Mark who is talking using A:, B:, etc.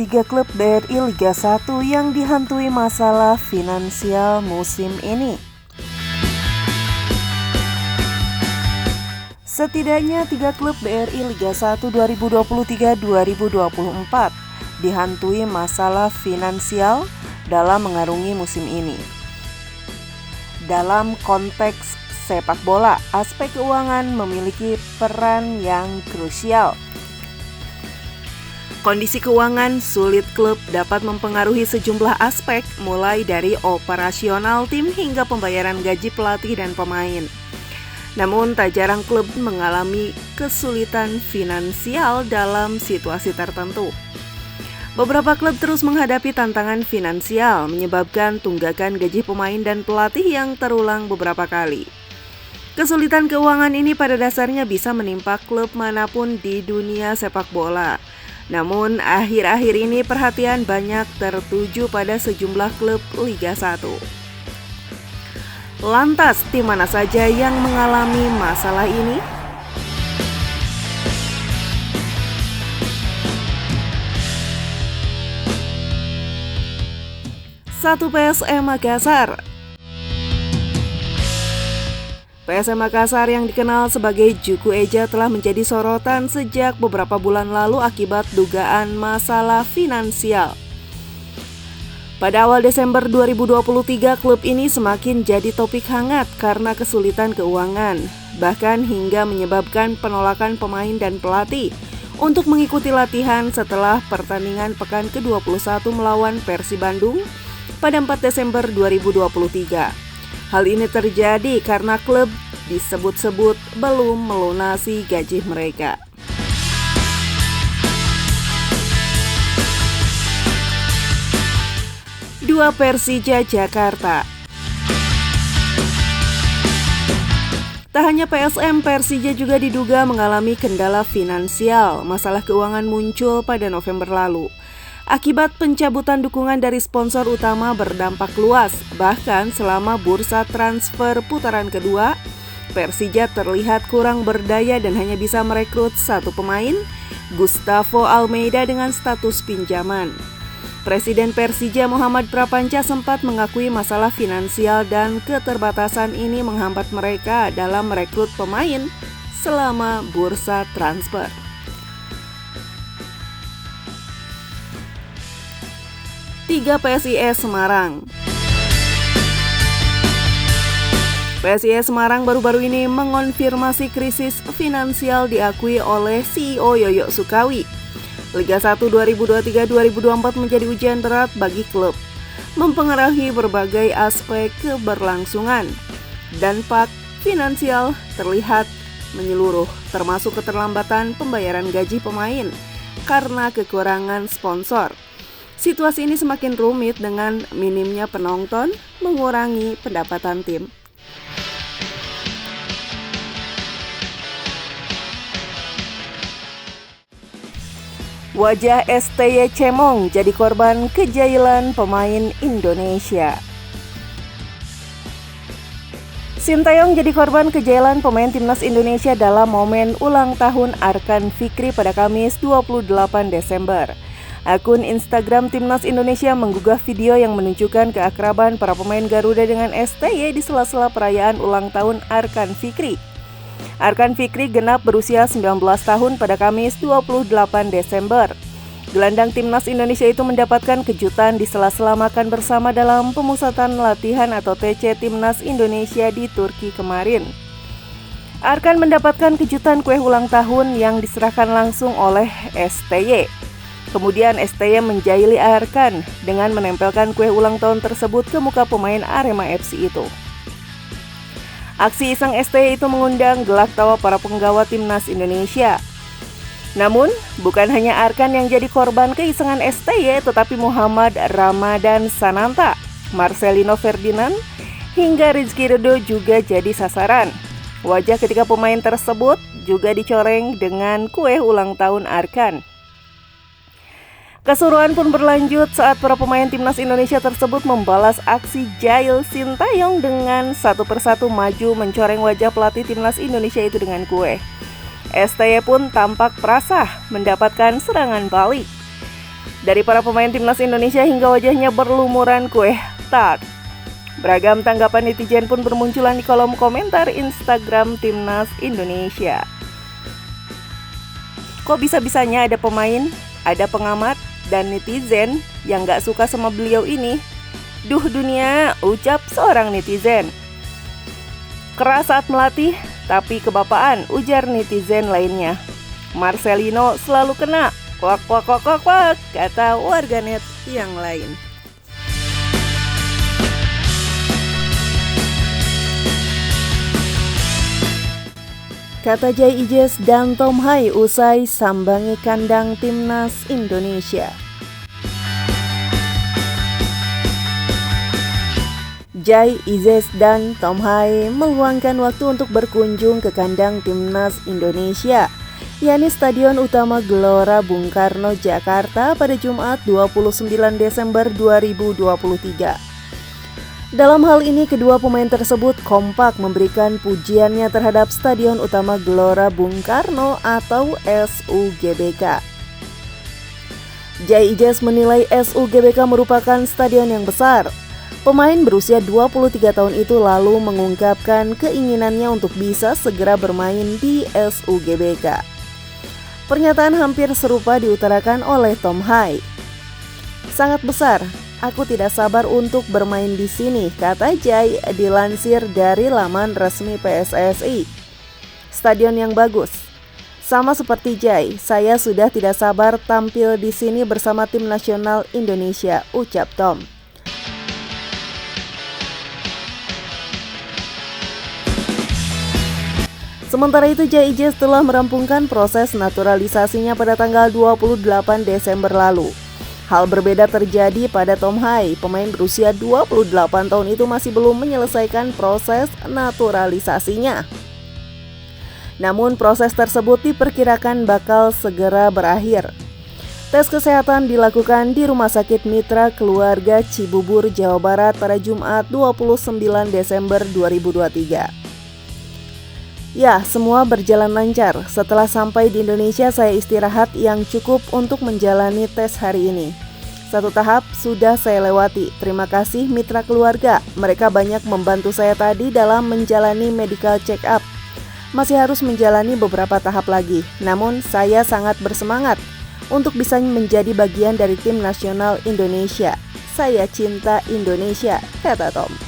A: 3 klub BRI Liga 1 yang dihantui masalah finansial musim ini. Setidaknya 3 klub BRI Liga 1 2023-2024 dihantui masalah finansial dalam mengarungi musim ini. Dalam konteks sepak bola, aspek keuangan memiliki peran yang krusial. Kondisi keuangan sulit klub dapat mempengaruhi sejumlah aspek, mulai dari operasional tim hingga pembayaran gaji pelatih dan pemain. Namun, tak jarang klub mengalami kesulitan finansial dalam situasi tertentu. Beberapa klub terus menghadapi tantangan finansial, menyebabkan tunggakan gaji pemain dan pelatih yang terulang beberapa kali. Kesulitan keuangan ini pada dasarnya bisa menimpa klub manapun di dunia sepak bola. Namun, akhir-akhir ini perhatian banyak tertuju pada sejumlah klub Liga 1. Lantas, tim mana saja yang mengalami masalah ini? Satu, PSM Makassar. PSM Makassar yang dikenal sebagai Juku Eja telah menjadi sorotan sejak beberapa bulan lalu akibat dugaan masalah finansial. Pada awal Desember 2023, klub ini semakin jadi topik hangat karena kesulitan keuangan, bahkan hingga menyebabkan penolakan pemain dan pelatih untuk mengikuti latihan setelah pertandingan pekan ke-21 melawan Persib Bandung pada 4 Desember 2023. Hal ini terjadi karena klub disebut-sebut belum melunasi gaji mereka. Dua, Persija Jakarta. Tak hanya PSM, Persija juga diduga mengalami kendala finansial. Masalah keuangan muncul pada November lalu. Akibat pencabutan dukungan dari sponsor utama berdampak luas, bahkan selama bursa transfer putaran kedua, Persija terlihat kurang berdaya dan hanya bisa merekrut satu pemain, Gustavo Almeida dengan status pinjaman. Presiden Persija Muhammad Prapanca sempat mengakui masalah finansial dan keterbatasan ini menghambat mereka dalam merekrut pemain selama bursa transfer. 3, PSIS Semarang. PSIS Semarang baru-baru ini mengonfirmasi krisis finansial diakui oleh CEO Yoyo Sukawi. Liga 1 2023-2024 menjadi ujian berat bagi klub, mempengaruhi berbagai aspek keberlangsungan. Dampak finansial terlihat menyeluruh, termasuk keterlambatan pembayaran gaji pemain karena kekurangan sponsor. Situasi ini semakin rumit dengan minimnya penonton, mengurangi pendapatan tim. Wajah STY Cemong jadi korban kejailan pemain Indonesia. Sintayong jadi korban kejailan pemain timnas Indonesia dalam momen ulang tahun Arkan Fikri pada Kamis 28 Desember. Akun Instagram Timnas Indonesia menggugah video yang menunjukkan keakraban para pemain Garuda dengan STY di sela-sela perayaan ulang tahun Arkan Fikri. Arkan Fikri genap berusia 19 tahun pada Kamis 28 Desember. Gelandang Timnas Indonesia itu mendapatkan kejutan di sela-sela makan bersama dalam pemusatan latihan atau TC Timnas Indonesia di Turki kemarin. Arkan mendapatkan kejutan kue ulang tahun yang diserahkan langsung oleh STY. Kemudian STY menjaili Arkan dengan menempelkan kue ulang tahun tersebut ke muka pemain Arema FC itu. Aksi iseng STY itu mengundang gelak tawa para penggawa Timnas Indonesia. Namun, bukan hanya Arkan yang jadi korban keisengan STY, tetapi Muhammad Ramadan Sananta, Marcelino Ferdinand, hingga Rizky Ridho juga jadi sasaran. Wajah ketiga pemain tersebut juga dicoreng dengan kue ulang tahun Arkan. Keseruan pun berlanjut saat para pemain Timnas Indonesia tersebut membalas aksi jahil Sintayong dengan satu persatu maju mencoreng wajah pelatih Timnas Indonesia itu dengan kue. STY pun tampak perasah mendapatkan serangan balik. Dari para pemain timnas Indonesia hingga wajahnya berlumuran kue tart. Beragam tanggapan netizen pun bermunculan di kolom komentar Instagram Timnas Indonesia. Kok bisa-bisanya ada pemain, ada pengamat, dan netizen yang gak suka sama beliau ini? Duh dunia, ucap seorang netizen. Keras saat melatih, tapi kebapaan, ujar netizen lainnya. Marcelino selalu kena, kuak, kata warganet yang lain. Kata Jai Ijes dan Tom Hai usai sambangi kandang Timnas Indonesia. Jai Ijes dan Tom Hai meluangkan waktu untuk berkunjung ke kandang Timnas Indonesia, yakni Stadion Utama Gelora Bung Karno, Jakarta pada Jumat 29 Desember 2023. Dalam hal ini, kedua pemain tersebut kompak memberikan pujiannya terhadap Stadion Utama Gelora Bung Karno atau SUGBK. Jai Ijes menilai SUGBK merupakan stadion yang besar. Pemain berusia 23 tahun itu lalu mengungkapkan keinginannya untuk bisa segera bermain di SUGBK. Pernyataan hampir serupa diutarakan oleh Tom Hai. Sangat besar. Aku tidak sabar untuk bermain di sini, kata Jai dilansir dari laman resmi PSSI. Stadion yang bagus. Sama seperti Jai, saya sudah tidak sabar tampil di sini bersama tim nasional Indonesia, ucap Tom. Sementara itu, Jai Ijes telah merampungkan proses naturalisasinya pada tanggal 28 Desember lalu. Hal berbeda terjadi pada Tom Hai. Pemain berusia 28 tahun itu masih belum menyelesaikan proses naturalisasinya. Namun proses tersebut diperkirakan bakal segera berakhir. Tes kesehatan dilakukan di Rumah Sakit Mitra Keluarga Cibubur, Jawa Barat pada Jumat 29 Desember 2023. Ya, semua berjalan lancar. Setelah sampai di Indonesia, saya istirahat yang cukup untuk menjalani tes hari ini. Satu tahap sudah saya lewati. Terima kasih mitra keluarga. Mereka banyak membantu saya tadi dalam menjalani medical check up. Masih harus menjalani beberapa tahap lagi. Namun, saya sangat bersemangat untuk bisa menjadi bagian dari tim nasional Indonesia. Saya cinta Indonesia, kata Tom.